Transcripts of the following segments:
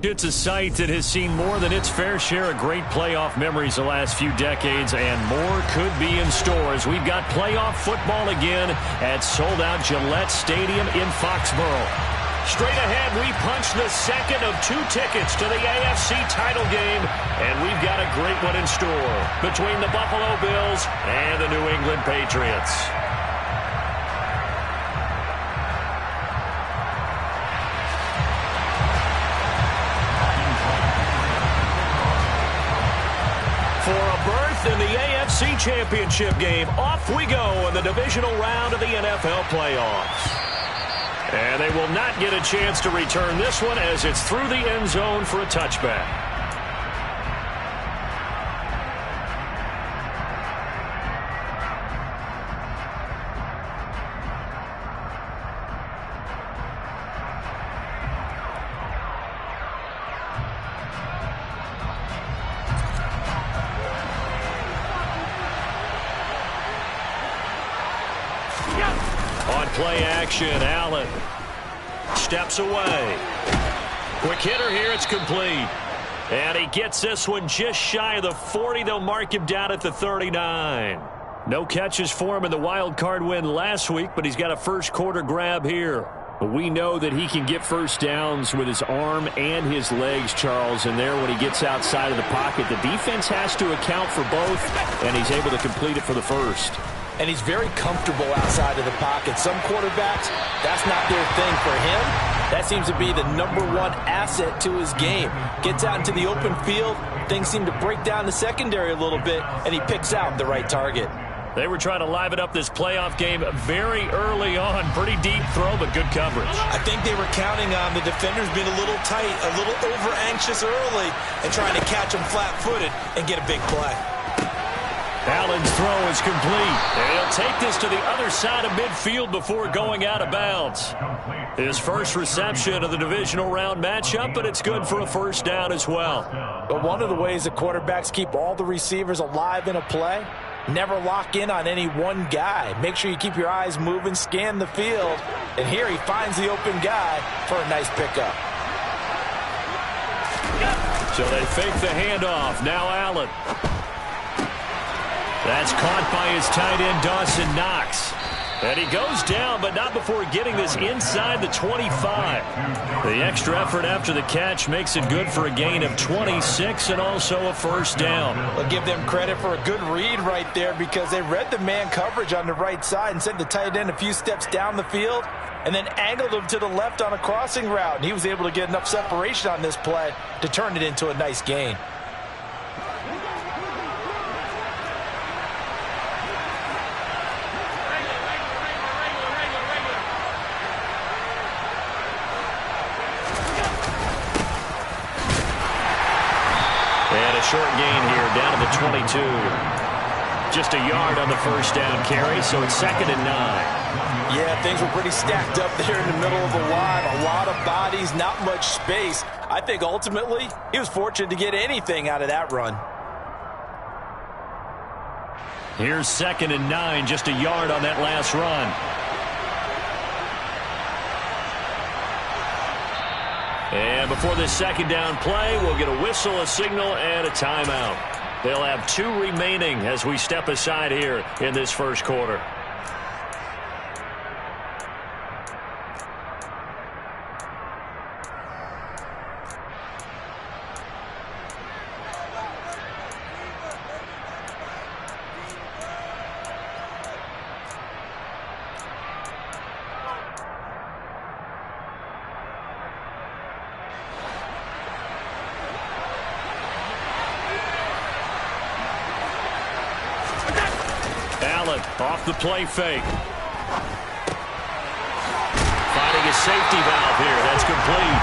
It's a site that has seen more than its fair share of great playoff memories the last few decades, and more could be in store as we've got playoff football again at sold-out Gillette Stadium in Foxborough. Straight ahead, we punch the second of 2 tickets to the AFC title game, and we've got a great one in store between the Buffalo Bills and the New England Patriots. For a berth in the AFC Championship game, off we go in the divisional round of the NFL playoffs. And they will not get a chance to return this one as it's through the end zone for a touchback. On play action, Allen steps away. Quick hitter here, it's complete. And he gets this one just shy of the 40. They'll mark him down at the 39. No catches for him in the wild card win last week, but he's got a first quarter grab here. But we know that he can get first downs with his arm and his legs, Charles. And there, when he gets outside of the pocket, the defense has to account for both, and he's able to complete it for the first. And he's very comfortable outside of the pocket. Some quarterbacks, that's not their thing. For him, that seems to be the #1 asset to his game. Gets out into the open field, things seem to break down the secondary a little bit, and he picks out the right target. They were trying to liven up this playoff game very early on. Pretty deep throw, but good coverage. I think they were counting on the defenders being a little tight, a little over-anxious early, and trying to catch them flat-footed and get a big play. Allen's throw is complete. And he'll take this to the other side of midfield before going out of bounds. His first reception of the divisional round matchup, but it's good for a first down as well. But one of the ways the quarterbacks keep all the receivers alive in a play, never lock in on any one guy. Make sure you keep your eyes moving, scan the field. And here he finds the open guy for a nice pickup. So they fake the handoff. Now Allen. That's caught by his tight end, Dawson Knox. And he goes down, but not before getting this inside the 25. The extra effort after the catch makes it good for a gain of 26 and also a first down. I'll give them credit for a good read right there because they read the man coverage on the right side and sent the tight end a few steps down the field and then angled him to the left on a crossing route. And he was able to get enough separation on this play to turn it into a nice gain. Short gain here, down to the 22. Just a yard on the first down carry, so it's 2nd and 9. Yeah, things were pretty stacked up there in the middle of the line. A lot of bodies, not much space. I think ultimately he was fortunate to get anything out of that run. Here's 2nd and 9, just a yard on that last run. And before this second down play, we'll get a whistle, a signal, and a timeout. They'll have 2 remaining as we step aside here in this first quarter. Off the play fake. Finding a safety valve here. That's complete.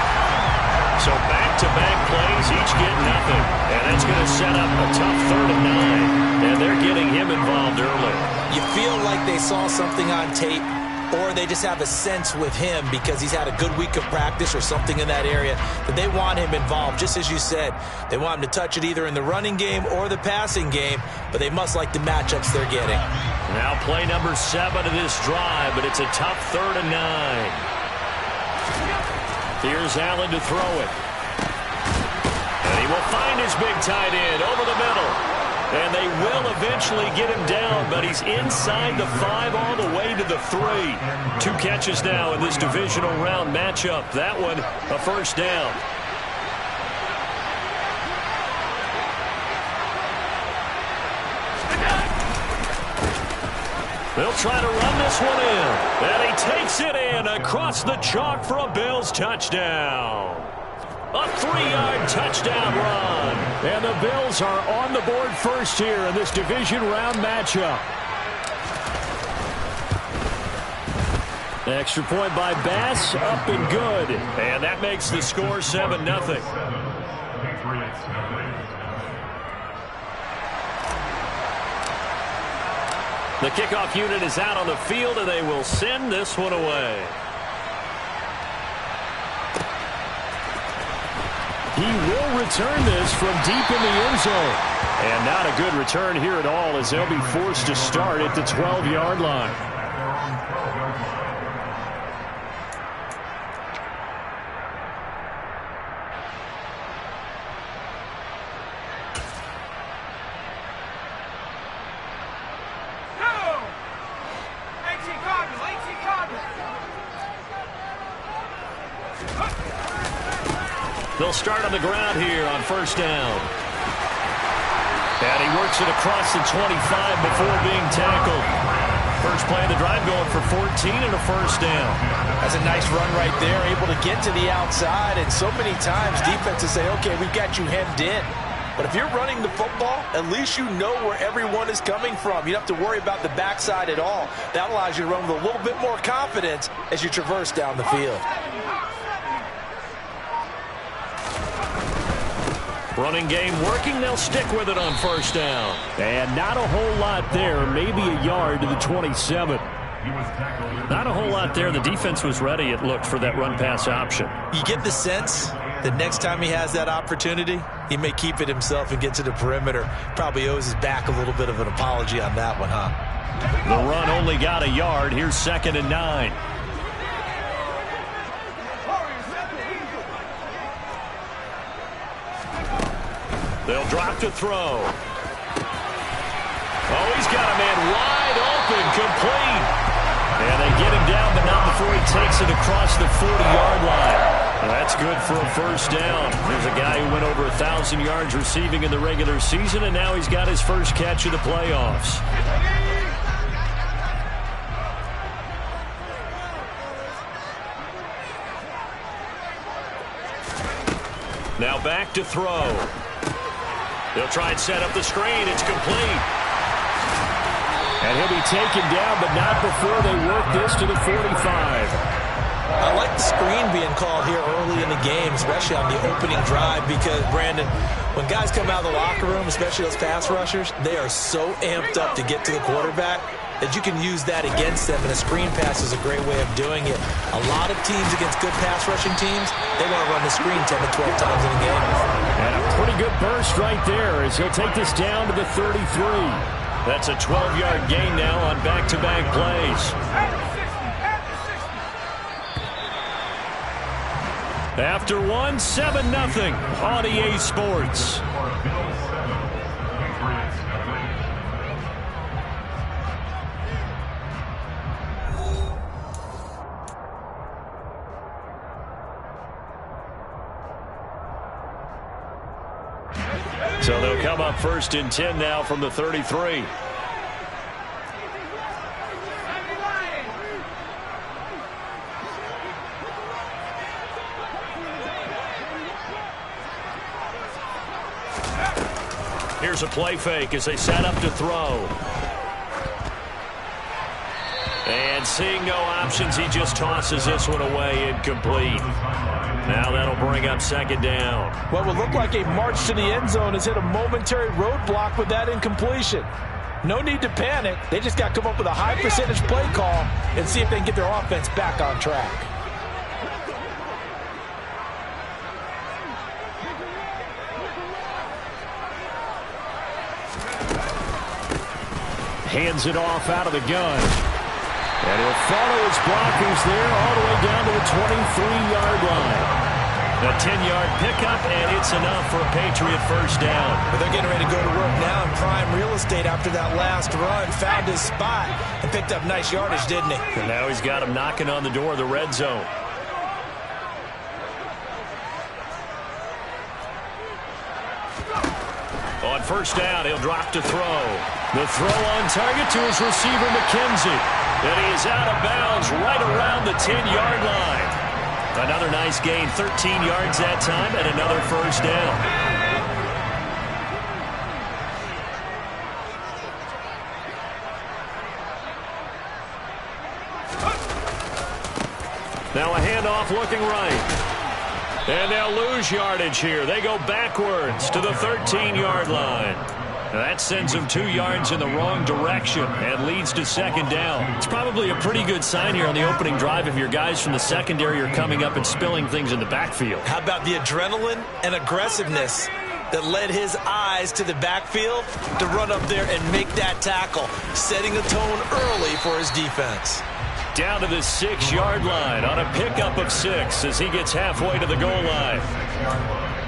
So back-to-back plays, each get nothing. And that's going to set up a tough 3rd and 9. And they're getting him involved early. You feel like they saw something on tape, or they just have a sense with him because he's had a good week of practice or something in that area that they want him involved. Just as you said, they want him to touch it either in the running game or the passing game, but they must like the matchups they're getting. Now play number 7 of this drive, but it's a tough 3rd and 9. Here's Allen to throw it. And he will find his big tight end over the middle. And they will eventually get him down, but he's inside the 5 all the way to the 3. 2 catches now in this divisional round matchup. That one, a first down. They'll try to run this one in. And he takes it in across the chalk for a Bills touchdown. A 3-yard touchdown run. And the Bills are on the board first here in this division round matchup. Extra point by Bass, up and good. And that makes the score 7-0. The kickoff unit is out on the field, and they will send this one away. He will return this from deep in the end zone. And not a good return here at all, as they'll be forced to start at the 12-yard line. They'll start on the ground here on first down. And he works it across the 25 before being tackled. First play of the drive going for 14 and a first down. That's a nice run right there, able to get to the outside. And so many times defenses say, okay, we've got you hemmed in. But if you're running the football, at least you know where everyone is coming from. You don't have to worry about the backside at all. That allows you to run with a little bit more confidence as you traverse down the field. Running game working. They'll stick with it on first down. And not a whole lot there. Maybe a yard to the 27. Not a whole lot there. The defense was ready, it looked, for that run-pass option. You get the sense that next time he has that opportunity, he may keep it himself and get to the perimeter. Probably owes his back a little bit of an apology on that one, huh? The run only got a yard. Here's 2nd and 9. They'll drop to throw. Oh, he's got a man wide open, complete. And they get him down, but not before he takes it across the 40-yard line. That's good for a first down. There's a guy who went over 1,000 yards receiving in the regular season, and now he's got his first catch of the playoffs. Now back to throw. They'll try and set up the screen. It's complete. And he'll be taken down, but not before they work this to the 45. I like the screen being called here early in the game, especially on the opening drive, because, Brandon, when guys come out of the locker room, especially those pass rushers, they are so amped up to get to the quarterback that you can use that against them, and a screen pass is a great way of doing it. A lot of teams against good pass rushing teams, they want to run the screen 10 to 12 times in a game. And a pretty good burst right there as he'll take this down to the 33. That's a 12-yard gain now on back-to-back plays. After one, 7-0 on EA Sports. So they'll come up 1st and 10 now from the 33. Here's a play fake as they set up to throw. And seeing no options, he just tosses this one away, incomplete. Now that'll bring up 2nd down. What would look like a march to the end zone has hit a momentary roadblock with that incompletion. No need to panic. They just got to come up with a high percentage play call and see if they can get their offense back on track. Hands it off out of the gun. And he'll follow his blockers there all the way down to the 23-yard line. A 10-yard pickup, and it's enough for a Patriot first down. But they're getting ready to go to work now in prime real estate after that last run. Found his spot and picked up nice yardage, didn't he? And now he's got him knocking on the door of the red zone. On first down, he'll drop to throw. The throw on target to his receiver, McKenzie. And he is out of bounds right around the 10-yard line. Another nice gain, 13 yards that time, and another first down. Now a handoff looking right. And they'll lose yardage here. They go backwards to the 13-yard line. That sends them 2 yards in the wrong direction and leads to second down. It's probably a pretty good sign here on the opening drive if your guys from the secondary are coming up and spilling things in the backfield. How about the adrenaline and aggressiveness that led his eyes to the backfield to run up there and make that tackle, setting a tone early for his defense. Down to the 6-yard line on a pickup of 6 as he gets halfway to the goal line.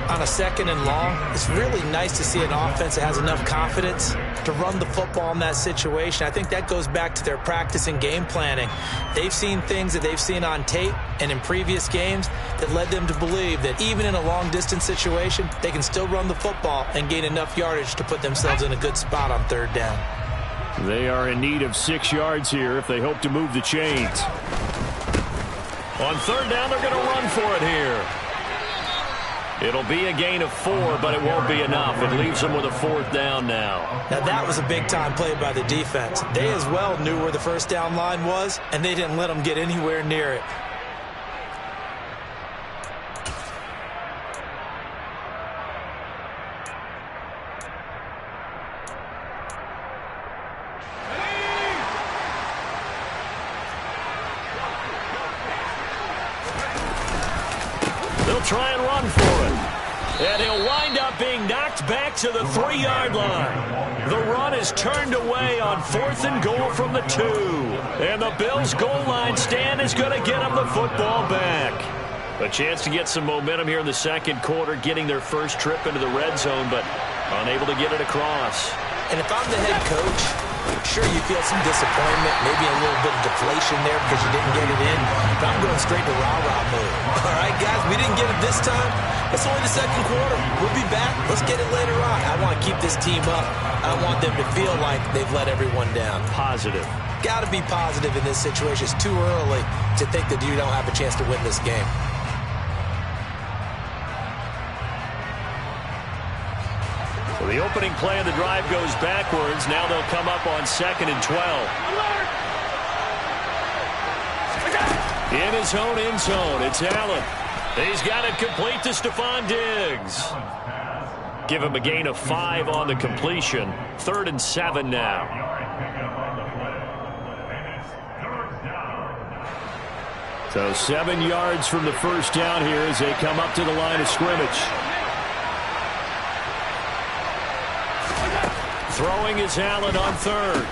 On a second and long, it's really nice to see an offense that has enough confidence to run the football in that situation. I think that goes back to their practice and game planning. They've seen things that they've seen on tape and in previous games that led them to believe that even in a long-distance situation, they can still run the football and gain enough yardage to put themselves in a good spot on third down. They are in need of 6 yards here if they hope to move the chains. On third down, they're going to run for it here. It'll be a gain of 4, but it won't be enough. It leaves them with a fourth down now. Now, that was a big-time play by the defense. They as well knew where the first down line was, and they didn't let them get anywhere near it. Try and run for it. And he'll wind up being knocked back to the 3-yard line. The run is turned away on 4th and goal from the 2. And the Bills' goal line stand is going to get them the football back. A chance to get some momentum here in the second quarter, getting their first trip into the red zone, but unable to get it across. And if I'm the head coach, sure, you feel some disappointment, maybe a little bit of deflation there because you didn't get it in. But I'm going straight to rah-rah mode. All right, guys, we didn't get it this time. It's only the second quarter. We'll be back. Let's get it later on. I want to keep this team up. I want them to feel like they've let everyone down. Positive. Got to be positive in this situation. It's too early to think that you don't have a chance to win this game. The opening play of the drive goes backwards. Now they'll come up on 2nd and 12. In his own end zone, it's Allen. He's got it complete to Stephon Diggs. Give him a gain of 5 on the completion. 3rd and 7 now. So 7 yards from the first down here as they come up to the line of scrimmage. Throwing is Allen on 3rd.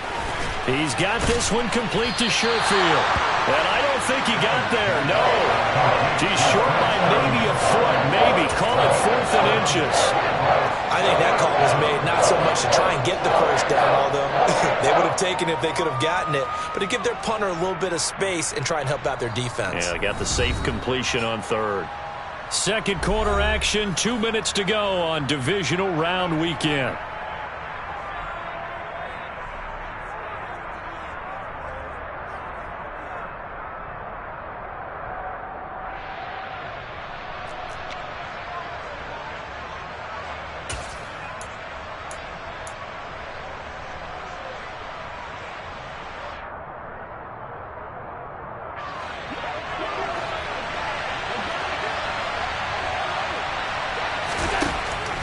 He's got this one complete to Sherfield. And I don't think he got there. No. He's short by maybe a foot. Maybe. Call it 4th and inches. I think that call was made not so much to try and get the first down, although they would have taken it if they could have gotten it, but to give their punter a little bit of space and try and help out their defense. Yeah, they got the safe completion on 3rd. Second quarter action, 2 minutes to go on divisional round weekend.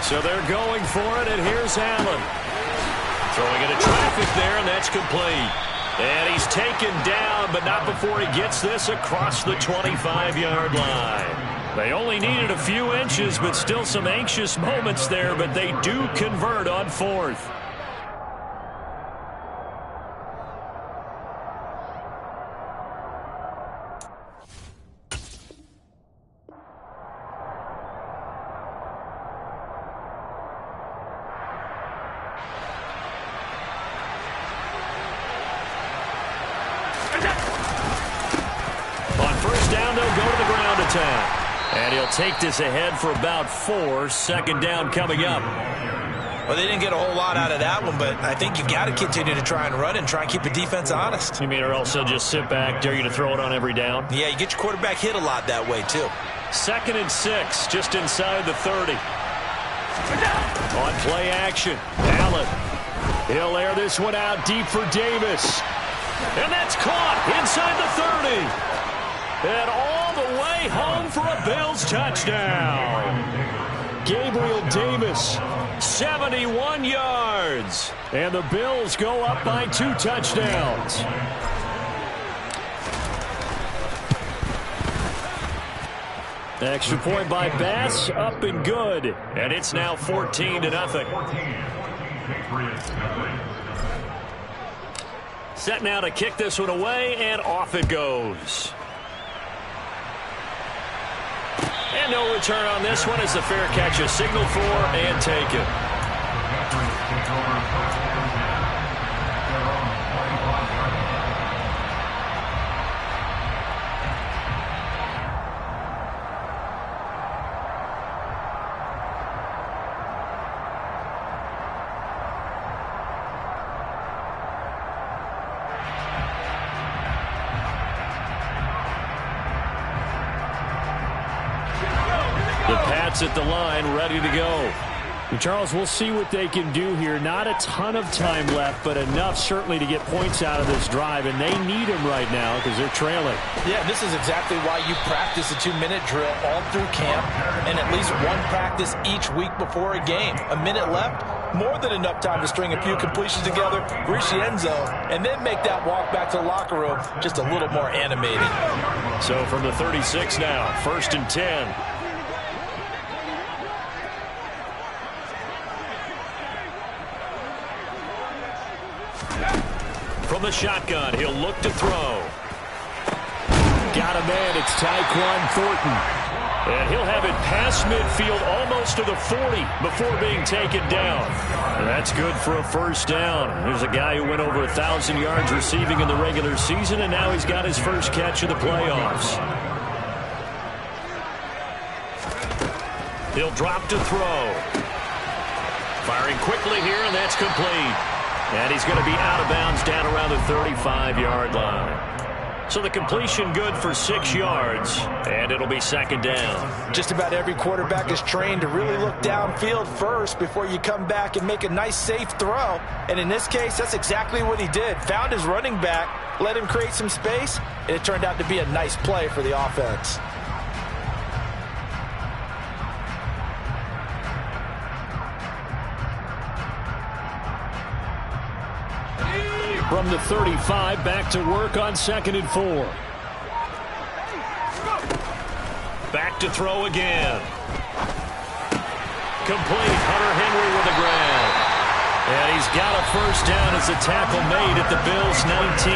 So they're going for it, and here's Allen. Throwing into traffic there, and that's complete. And he's taken down, but not before he gets this across the 25-yard line. They only needed a few inches, but still some anxious moments there, but they do convert on 4th. On first down, they'll go to the ground attack. And he'll take this ahead for about 4. Second down coming up. Well, they didn't get a whole lot out of that one, but I think you got to continue to try and run and try and keep the defense honest. You mean or else they'll just sit back, dare you to throw it on every down? Yeah, you get your quarterback hit a lot that way, too. 2nd and 6, just inside the 30. On play action, Allen. He'll air this one out deep for Davis. And that's caught inside the 30. And all the way home for a Bills touchdown. Gabriel Davis, 71 yards. And the Bills go up by 2 touchdowns. Extra point by Bass, up and good. And it's now 14-0. Set now to kick this one away, and off it goes. And no return on this one as the fair catch is signaled for and taken. At the line, ready to go. And Charles, we'll see what they can do here. Not a ton of time left, but enough certainly to get points out of this drive, and they need them right now because they're trailing. Yeah, this is exactly why you practice a 2-minute drill all through camp and at least one practice each week before a game. A minute left, more than enough time to string a few completions together, reach the end zone, and then make that walk back to the locker room just a little more animated. So from the 36 now, 1st and 10. From the shotgun, he'll look to throw. Got a man, it's Tyquan Thornton. And he'll have it past midfield almost to the 40 before being taken down. And that's good for a first down. There's a guy who went over 1,000 yards receiving in the regular season, and now he's got his first catch of the playoffs. He'll drop to throw. Firing quickly here, and that's complete. And he's going to be out of bounds down around the 35-yard line. So the completion good for 6 yards, and it'll be 2nd down. Just about every quarterback is trained to really look downfield first before you come back and make a nice, safe throw. And in this case, that's exactly what he did. Found his running back, let him create some space, and it turned out to be a nice play for the offense. From the 35, back to work on 2nd and 4. Back to throw again. Complete. Hunter Henry with the grab. And he's got a first down as a tackle made at the Bills' 19.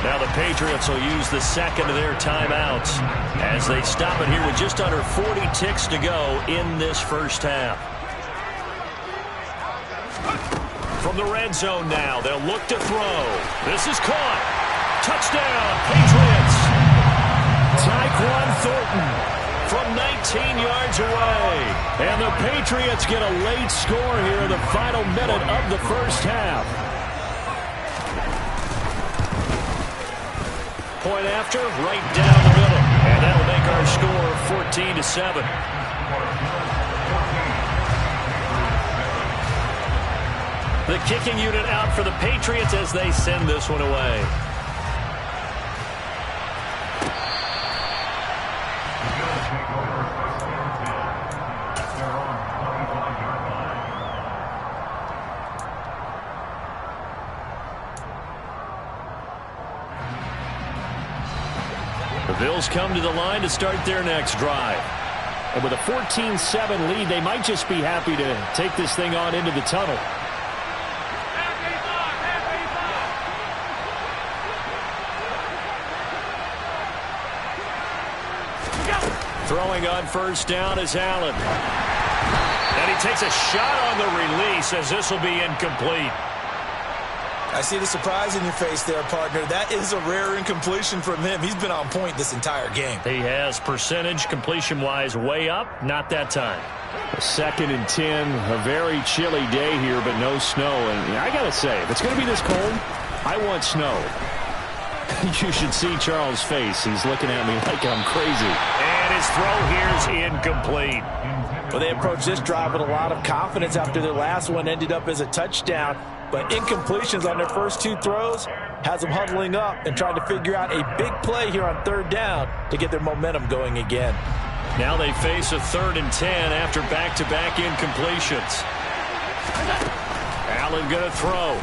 Now the Patriots will use the second of their timeouts as they stop it here with just under 40 ticks to go in this first half. From the red zone now, they'll look to throw. This is caught. Touchdown, Patriots. Tyquan Thornton from 19 yards away. And the Patriots get a late score here in the final minute of the first half. Point after, right down the middle. And that'll make our score 14-7. The kicking unit out for the Patriots as they send this one away. The Bills come to the line to start their next drive. And with a 14-7 lead, they might just be happy to take this thing on into the tunnel. Throwing on first down is Allen. And he takes a shot on the release as this will be incomplete. I see the surprise in your face there, partner. That is a rare incompletion from him. He's been on point this entire game. He has percentage completion-wise way up, not that time. 2nd and 10, a very chilly day here, but no snow. And I got to say, if it's going to be this cold, I want snow. You should see Charles' face. He's looking at me like I'm crazy. And his throw here is incomplete. Well, they approached this drive with a lot of confidence after their last one ended up as a touchdown. But incompletions on their first 2 throws has them huddling up and trying to figure out a big play here on 3rd down to get their momentum going again. Now they face a 3rd and 10 after back-to-back incompletions. Allen going to throw.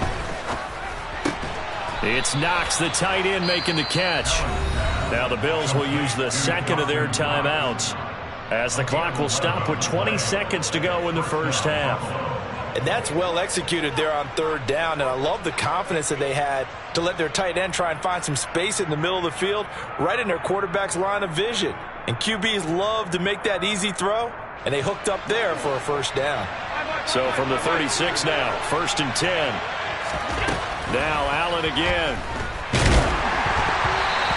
It's Knox, the tight end, making the catch. Now the Bills will use the 2nd of their timeouts as the clock will stop with 20 seconds to go in the first half. And that's well executed there on 3rd down, and I love the confidence that they had to let their tight end try and find some space in the middle of the field, right in their quarterback's line of vision. And QBs love to make that easy throw, and they hooked up there for a first down. So from the 36 now, 1st and 10. Now Allen again.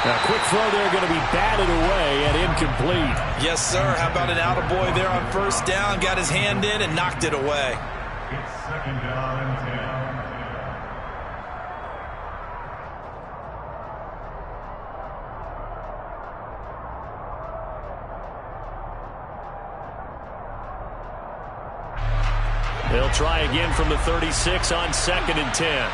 Now, quick throw there, going to be batted away and incomplete. Yes, sir. How about an attaboy there on 1st down? Got his hand in and knocked it away. It's 2nd down and 10. They'll try again from the 36 on 2nd and 10.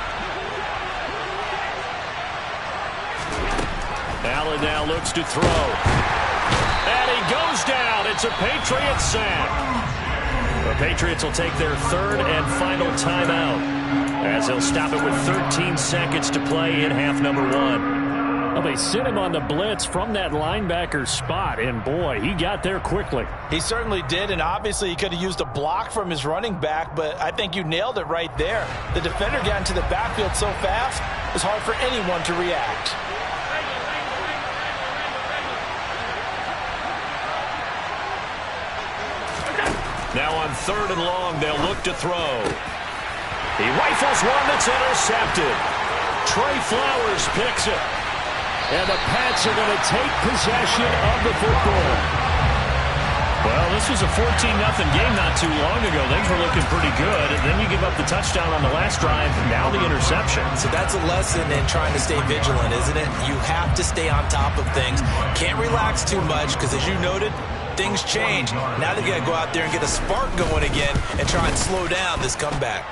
Allen now looks to throw. And he goes down. It's a Patriots sack. The Patriots will take their 3rd and final timeout as they'll stop it with 13 seconds to play in half number 1. Well, they sent him on the blitz from that linebacker spot, and boy, he got there quickly. He certainly did, and obviously he could have used a block from his running back, but I think you nailed it right there. The defender got into the backfield so fast, it was hard for anyone to react. Now on 3rd and long, they'll look to throw. He rifles one that's intercepted. Trey Flowers picks it. And the Pats are going to take possession of the football. Well, this was a 14-0 game not too long ago. Things were looking pretty good. And then you give up the touchdown on the last drive. Now the interception. So that's a lesson in trying to stay vigilant, isn't it? You have to stay on top of things. Can't relax too much because, as you noted, things change. Now they got to go out there and get a spark going again and try and slow down this comeback.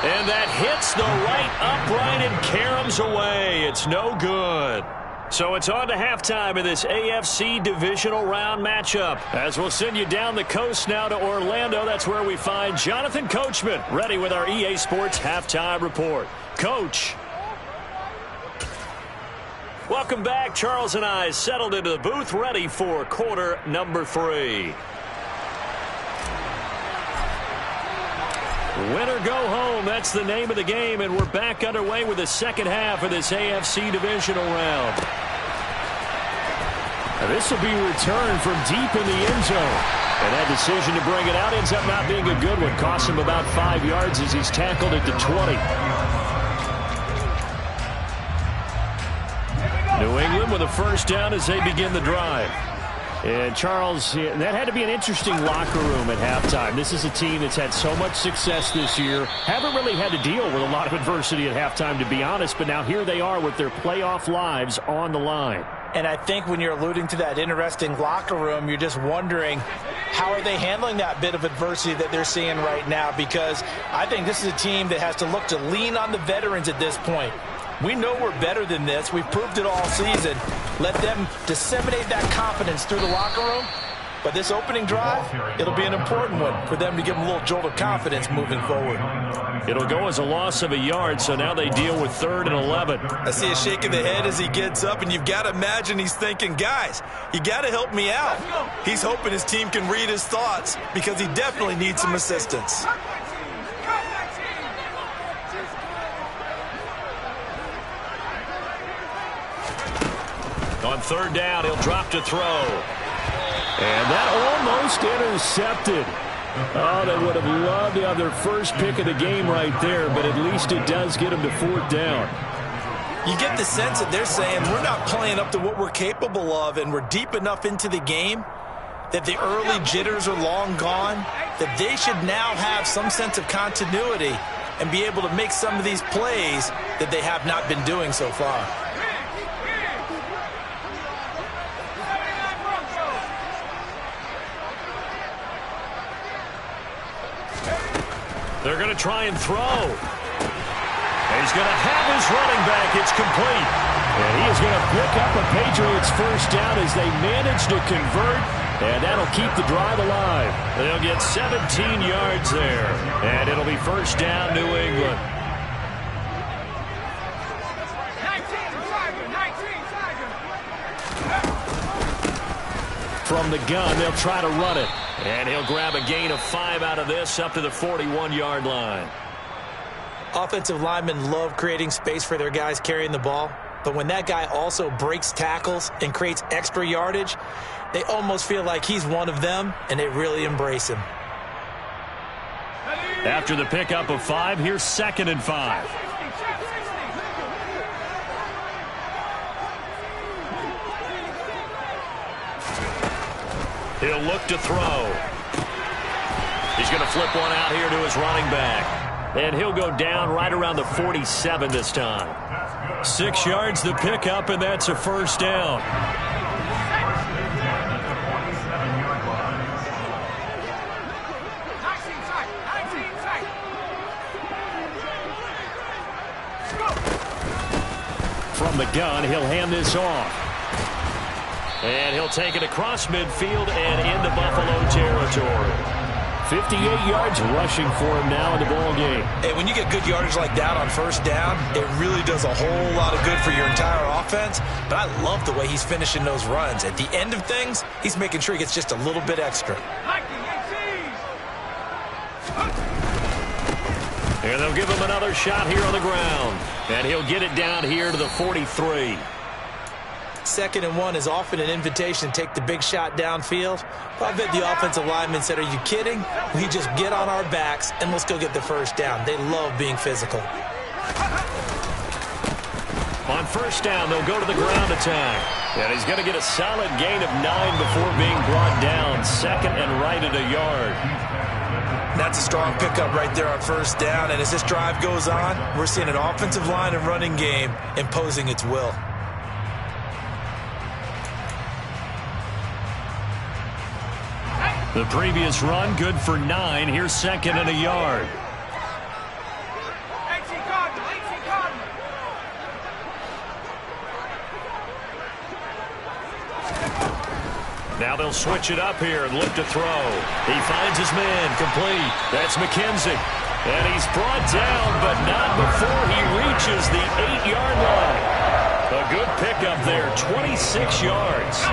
And that hits the right upright and caroms away. It's no good. So it's on to halftime in this AFC divisional round matchup. As we'll send you down the coast now to Orlando. That's where we find Jonathan Coachman ready with our EA Sports halftime report. Coach. Welcome back. Charles and I settled into the booth ready for quarter number 3. Win or go home, that's the name of the game, and we're back underway with the second half of this AFC divisional round. Now this will be returned from deep in the end zone. And that decision to bring it out ends up not being a good one. Costs him about 5 yards as he's tackled at the 20. New England with a first down as they begin the drive. And, Charles, that had to be an interesting locker room at halftime. This is a team that's had so much success this year. Haven't really had to deal with a lot of adversity at halftime, to be honest. But now here they are with their playoff lives on the line. And I think when you're alluding to that interesting locker room, you're just wondering how are they handling that bit of adversity that they're seeing right now? Because I think this is a team that has to look to lean on the veterans at this point. We know we're better than this. We've proved it all season. Let them disseminate that confidence through the locker room. But this opening drive, it'll be an important one for them to give them a little jolt of confidence moving forward. It'll go as a loss of a yard, so now they deal with 3rd and 11. I see a shake of the head as he gets up, and you've got to imagine he's thinking, guys, you got to help me out. He's hoping his team can read his thoughts because he definitely needs some assistance. On 3rd down, he'll drop to throw. And that almost intercepted. Oh, they would have loved to have their first pick of the game right there, but at least it does get them to 4th down. You get the sense that they're saying we're not playing up to what we're capable of, and we're deep enough into the game that the early jitters are long gone, that they should now have some sense of continuity and be able to make some of these plays that they have not been doing so far. They're going to try and throw. He's going to have his running back. It's complete. And he is going to pick up a Patriots first down as they manage to convert, and that'll keep the drive alive. They'll get 17 yards there, and it'll be first down, New England. From the gun, they'll try to run it. And he'll grab a gain of 5 out of this up to the 41-yard line. Offensive linemen love creating space for their guys carrying the ball, but when that guy also breaks tackles and creates extra yardage, they almost feel like he's one of them, and they really embrace him. After the pickup of 5, here's 2nd and 5. He'll look to throw. He's going to flip one out here to his running back. And he'll go down right around the 47 this time. 6 yards the pickup, and that's a first down. From the gun, he'll hand this off. And he'll take it across midfield and into Buffalo territory. 58 yards rushing for him now in the ball game. Hey, when you get good yardage like that on first down, it really does a whole lot of good for your entire offense. But I love the way he's finishing those runs. At the end of things, he's making sure he gets just a little bit extra. And they'll give him another shot here on the ground. And he'll get it down here to the 43. 2nd and 1 is often an invitation to take the big shot downfield. I bet the offensive lineman said, are you kidding? We just get on our backs and let's go get the first down. They love being physical. On first down, they'll go to the ground attack. And he's going to get a solid gain of 9 before being brought down. 2nd and right at a yard. That's a strong pickup right there on first down. And as this drive goes on, we're seeing an offensive line and running game imposing its will. The previous run, good for 9. Here's 2nd and a yard. Now they'll switch it up here and look to throw. He finds his man, complete. That's McKenzie. And he's brought down, but not before he reaches the 8-yard line. A good pickup there, 26 yards.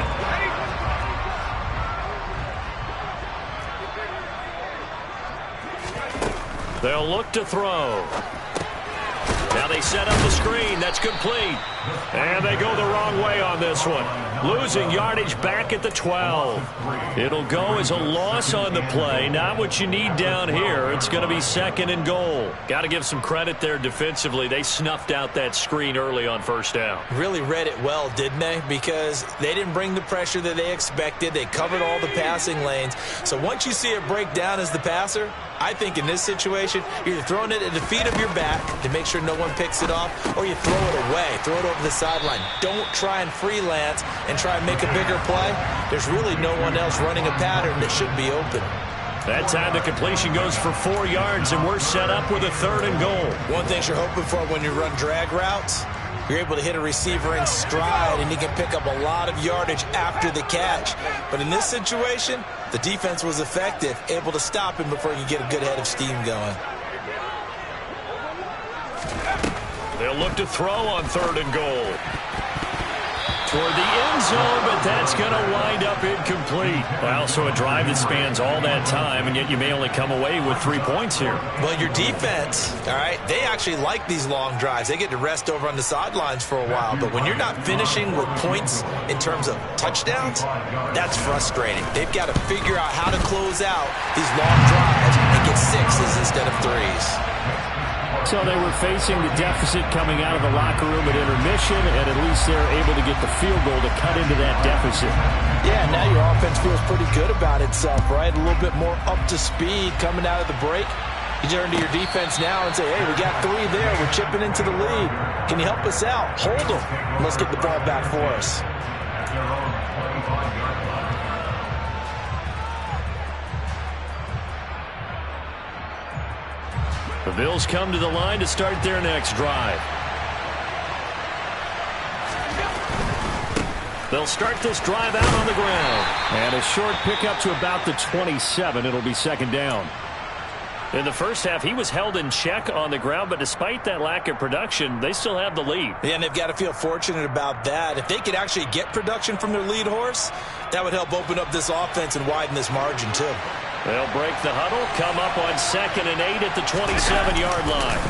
They'll look to throw. Now they set up the screen. That's complete. And they go the wrong way on this one. Losing yardage back at the 12. It'll go as a loss on the play. Not what you need down here. It's going to be 2nd and goal. Got to give some credit there defensively. They snuffed out that screen early on first down. Really read it well, didn't they? Because they didn't bring the pressure that they expected. They covered all the passing lanes. So once you see it break down as the passer, I think in this situation, you're either throwing it at the feet of your back to make sure no one picks it off, or you throw it away, throw it over the sideline. Don't try and freelance and try and make a bigger play. There's really no one else running a pattern that should be open. That time the completion goes for 4 yards, and we're set up with a 3rd and goal. One thing you're hoping for when you run drag routes, you're able to hit a receiver in stride, and he can pick up a lot of yardage after the catch. But in this situation, the defense was effective, able to stop him before you get a good head of steam going. They'll look to throw on 3rd and goal. toward the end zone, but that's going to wind up incomplete. Also a drive that spans all that time, and yet you may only come away with 3 points here. Well, your defense, all right, they actually like these long drives. They get to rest over on the sidelines for a while, but when you're not finishing with points in terms of touchdowns, that's frustrating. They've got to figure out how to close out these long drives and get sixes instead of threes. So they were facing the deficit coming out of the locker room at intermission, and at least they're able to get the field goal to cut into that deficit. Yeah, now your offense feels pretty good about itself, right? A little bit more up to speed coming out of the break. You turn to your defense now and say, hey, we got 3 there. We're chipping into the lead. Can you help us out? Hold them. Let's get the ball back for us. The Bills come to the line to start their next drive. They'll start this drive out on the ground. And a short pickup to about the 27. It'll be second down. In the first half, he was held in check on the ground, but despite that lack of production, they still have the lead. Yeah, and they've got to feel fortunate about that. If they could actually get production from their lead horse, that would help open up this offense and widen this margin too. They'll break the huddle, come up on 2nd and 8 at the 27-yard line.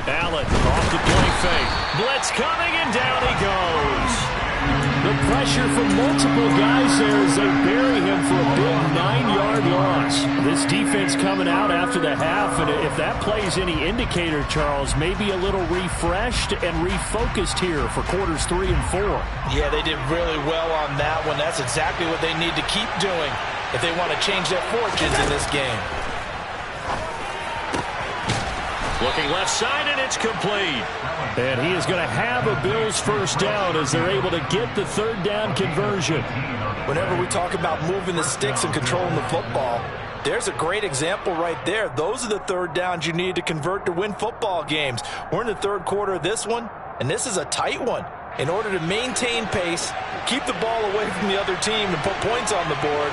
Allen off the play fake. Blitz coming, and down he goes. The pressure from multiple guys there as they bury him for a big 9-yard loss. This defense coming out after the half, and if that plays any indicator, Charles, maybe a little refreshed and refocused here for quarters 3 and 4. Yeah, they did really well on that one. That's exactly what they need to keep doing if they want to change their fortunes in this game. Looking left side, and it's complete. And he is going to have a Bills first down as they're able to get the 3rd down conversion. Whenever we talk about moving the sticks and controlling the football, there's a great example right there. Those are the 3rd downs you need to convert to win football games. We're in the 3rd quarter of this one, and this is a tight one. In order to maintain pace, keep the ball away from the other team, and put points on the board,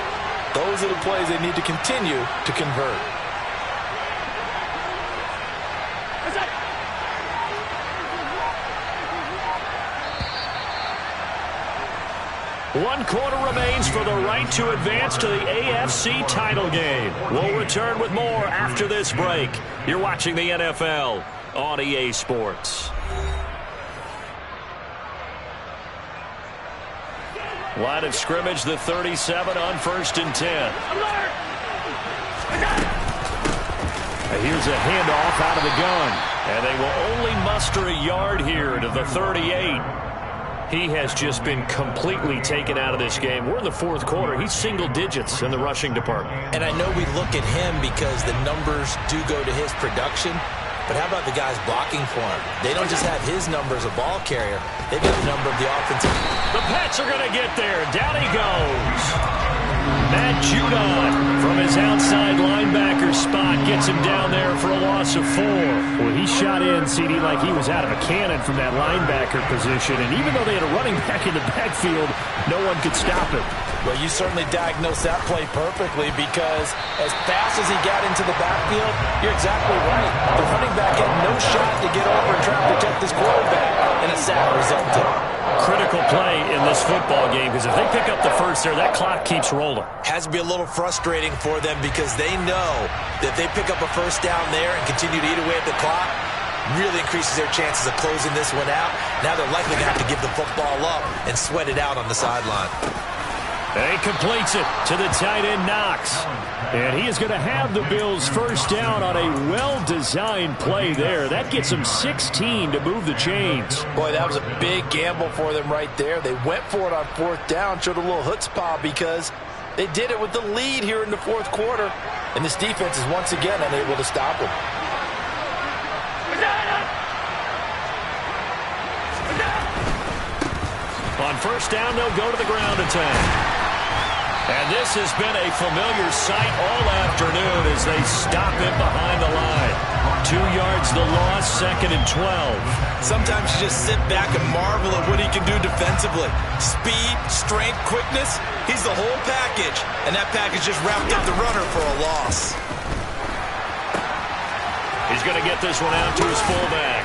those are the plays they need to continue to convert. One quarter remains for the right to advance to the AFC title game. We'll return with more after this break. You're watching the NFL on EA Sports. Line of scrimmage, the 37 on 1st and 10. Here's a handoff out of the gun. And they will only muster a yard here to the 38. He has just been completely taken out of this game. We're in the 4th quarter. He's single digits in the rushing department. And I know we look at him because the numbers do go to his production, but how about the guys blocking for him? They don't just have his number as a ball carrier. They've got the number of the offensive. The Pats are going to get there. Down he goes. Matt Judon from his outside linebacker spot gets him down there for a loss of 4. Well, he shot in, CD, like he was out of a cannon from that linebacker position. And even though they had a running back in the backfield, no one could stop it. Well, you certainly diagnosed that play perfectly because as fast as he got into the backfield, you're exactly right. The running back had no shot to get over and try to protect this quarterback, and a sack resulted. Critical play in this football game because if they pick up the first there, that clock keeps rolling. Has to be a little frustrating for them because they know that if they pick up a first down there and continue to eat away at the clock, really increases their chances of closing this one out. Now they're likely going to have to give the football up and sweat it out on the sideline. And he completes it to the tight end, Knox. And he is going to have the Bills first down on a well-designed play there. That gets them 16 to move the chains. Boy, that was a big gamble for them right there. They went for it on 4th down, showed a little chutzpah because they did it with the lead here in the 4th quarter. And this defense is once again unable to stop them. On first down, they'll go to the ground attack. And this has been a familiar sight all afternoon as they stop him behind the line. 2 yards the loss, 2nd and 12. Sometimes you just sit back and marvel at what he can do defensively. Speed, strength, quickness, he's the whole package. And that package just wrapped up the runner for a loss. He's going to get this one out to his fullback.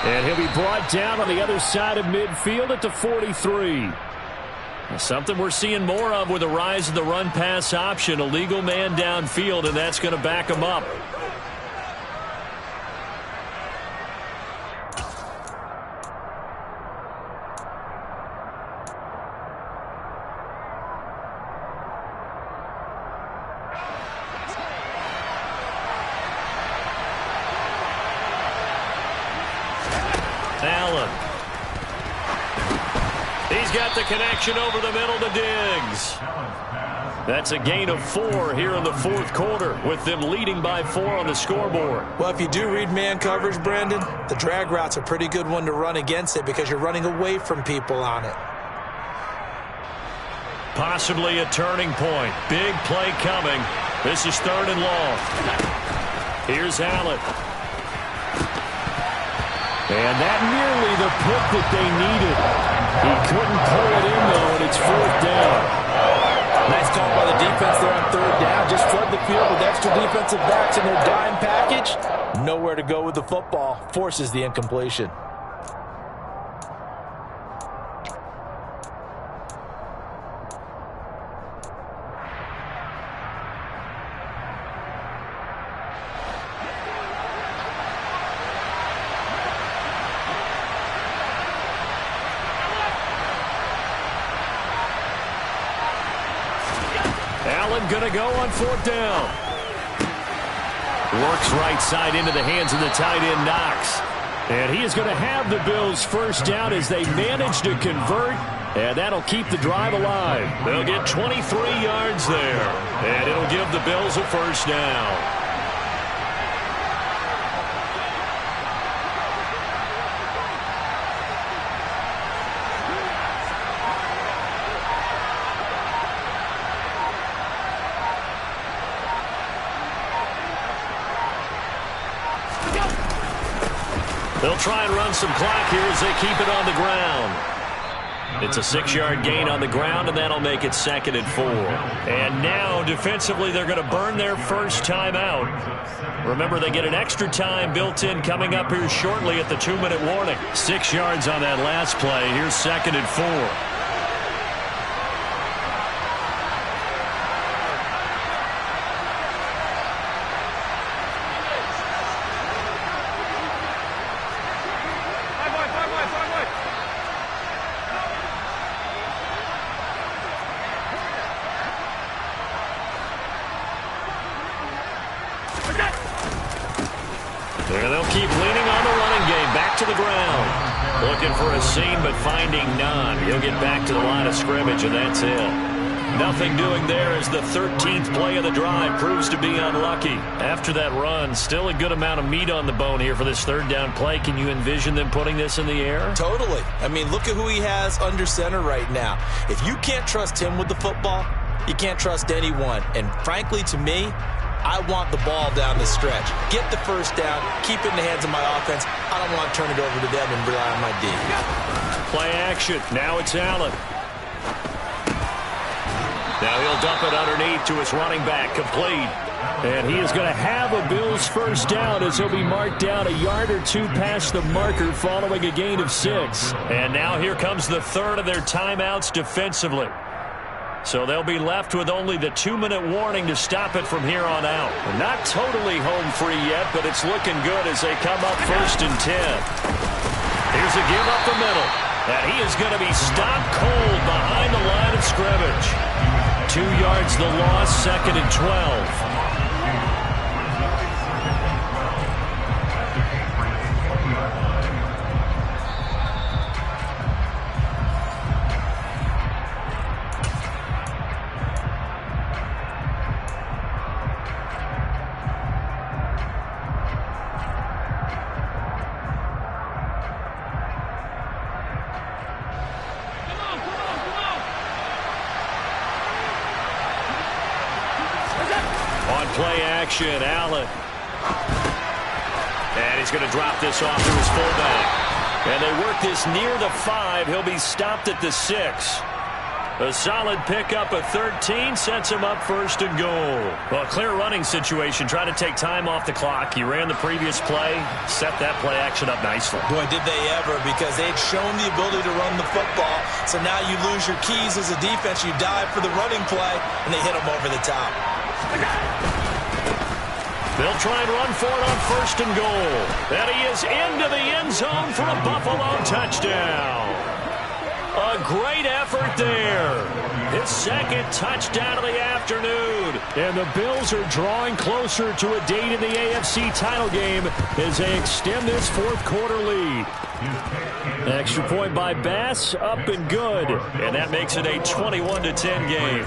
And he'll be brought down on the other side of midfield at the 43. Something we're seeing more of with the rise of the run-pass option. A legal man downfield, and that's going to back him up. Allen. He's got the connection over the middle to Diggs. That's a gain of 4 here in the fourth quarter, with them leading by 4 on the scoreboard. Well, if you do read man coverage, Brandon, the drag route's a pretty good one to run against it because you're running away from people on it. Possibly a turning point. Big play coming. This is 3rd and long. Here's Allen. And that nearly the pick that they needed. He couldn't pull it in, though, and it's 4th down. Nice call by the defense there on 3rd down. Just flood the field with extra defensive backs in their dime package. Nowhere to go with the football. Forces the incompletion. Going to go on 4th down. Works right side into the hands of the tight end, Knox. And he is going to have the Bills' first down as they manage to convert, and that'll keep the drive alive. They'll get 23 yards there, and it'll give the Bills a first down. They'll try and run some clock here as they keep it on the ground. It's a 6-yard gain on the ground, and that'll make it 2nd and 4. And now, defensively, they're going to burn their first time out. Remember, they get an extra time built in coming up here shortly at the 2-minute warning. 6 yards on that last play. Here's 2nd and 4. They'll keep leaning on the running game. Back to the ground. Looking for a seam, but finding none. He'll get back to the line of scrimmage, and that's it. Nothing doing there as the 13th play of the drive proves to be unlucky. After that run, still a good amount of meat on the bone here for this 3rd down play. Can you envision them putting this in the air? Totally. I mean, look at who he has under center right now. If you can't trust him with the football, you can't trust anyone. And frankly, to me, I want the ball down the stretch. Get the first down, keep it in the hands of my offense. I don't want to turn it over to them and rely on my D. Play action. Now it's Allen. Now he'll dump it underneath to his running back, complete. And he is going to have a Bills first down as he'll be marked down a yard or 2 past the marker following a gain of 6. And now here comes the 3rd of their timeouts defensively. So they'll be left with only the 2-minute warning to stop it from here on out. Not totally home free yet, but it's looking good as they come up 1st and 10. Here's a give up the middle. And he is going to be stopped cold behind the line of scrimmage. 2 yards the loss, 2nd and 12. Play action, Allen. And he's going to drop this off to his fullback. And they work this near the 5. He'll be stopped at the 6. A solid pickup of 13 sets him up first and goal. Well, a clear running situation. Trying to take time off the clock. He ran the previous play, set that play action up nicely. Boy, did they ever, because they'd shown the ability to run the football. So now you lose your keys as a defense. You dive for the running play, and they hit him over the top. They'll try and run for it on first and goal. And he is into the end zone for a Buffalo touchdown. A great effort there. His second touchdown of the afternoon. And the Bills are drawing closer to a date in the AFC title game as they extend this fourth quarter lead. Extra point by Bass, up and good. And that makes it a 21-10 game.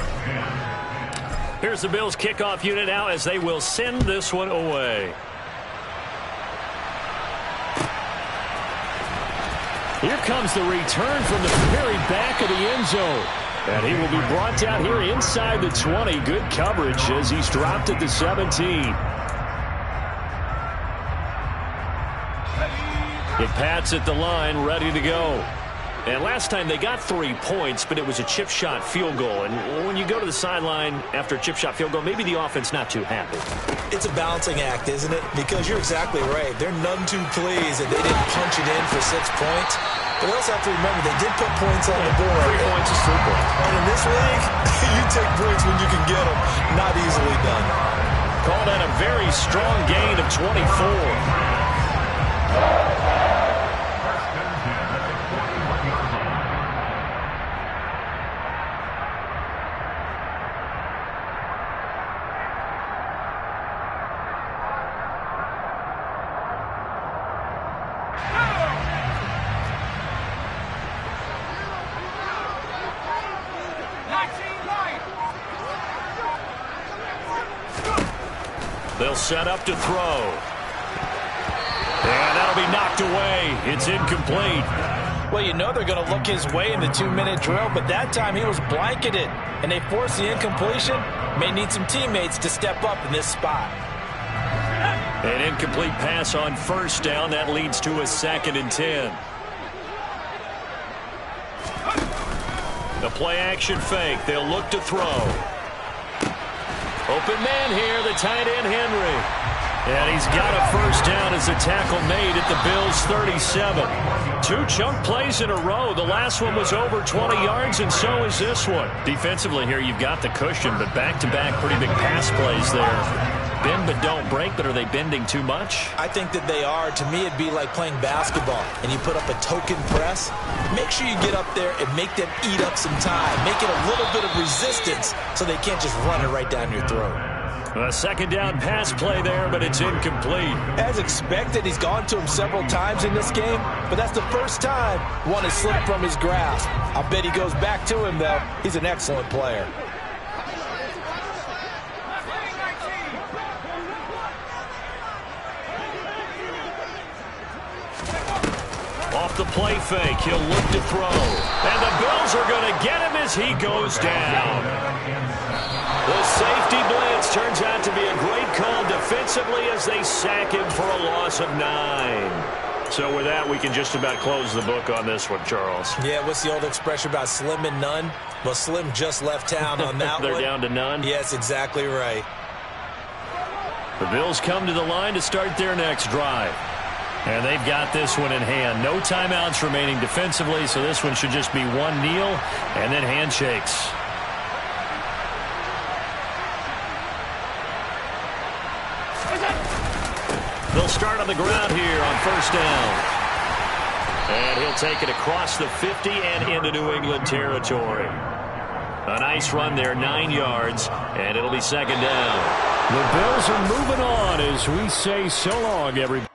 Here's the Bills kickoff unit now as they will send this one away. Here comes the return from the very back of the end zone. And he will be brought down here inside the 20. Good coverage as he's dropped at the 17. It pats at the line, ready to go. And last time they got 3 points, but it was a chip shot field goal. And when you go to the sideline after a chip shot field goal, maybe the offense not too happy. It's a balancing act, isn't it? Because you're exactly right. They're none too pleased that they didn't punch it in for 6 points. But they also have to remember they did put points on the board. 3 points is 3 points. And in this league, you take points when you can get them. Not easily done. Call that a very strong gain of 24. They'll set up to throw. And that'll be knocked away. It's incomplete. Well, you know they're going to look his way in the 2-minute drill, but that time he was blanketed, and they forced the incompletion. May need some teammates to step up in this spot. An incomplete pass on first down. That leads to a 2nd and 10. The play-action fake. They'll look to throw. Open man here, the tight end, Henry. And he's got a first down as the tackle made at the Bills' 37. 2 chunk plays in a row. The last one was over 20 yards, and so is this one. Defensively here, you've got the cushion, but back-to-back pretty big pass plays there. Bend but don't break, but are they bending too much? I think that they are. To me, it'd be like playing basketball, and you put up a token press. Make sure you get up there and make them eat up some time. Make it a little bit of resistance so they can't just run it right down your throat. A second down pass play there, but it's incomplete. As expected, he's gone to him several times in this game, but that's the first time one has slipped from his grasp. I bet he goes back to him, though. He's an excellent player. Off the play fake, he'll look to throw. And the Bills are going to get him as he goes down. The safety blitz turns out to be a great call defensively as they sack him for a loss of 9. So with that, we can just about close the book on this one, Charles. Yeah, what's the old expression about slim and none? Well, Slim just left town on that They're one. down to none? Yes, exactly right. The Bills come to the line to start their next drive. And they've got this one in hand. No timeouts remaining defensively, so this one should just be one kneel and then handshakes. They'll start on the ground here on first down. And he'll take it across the 50 and into New England territory. A nice run there, 9 yards, and it'll be second down. The Bills are moving on as we say so long, everybody.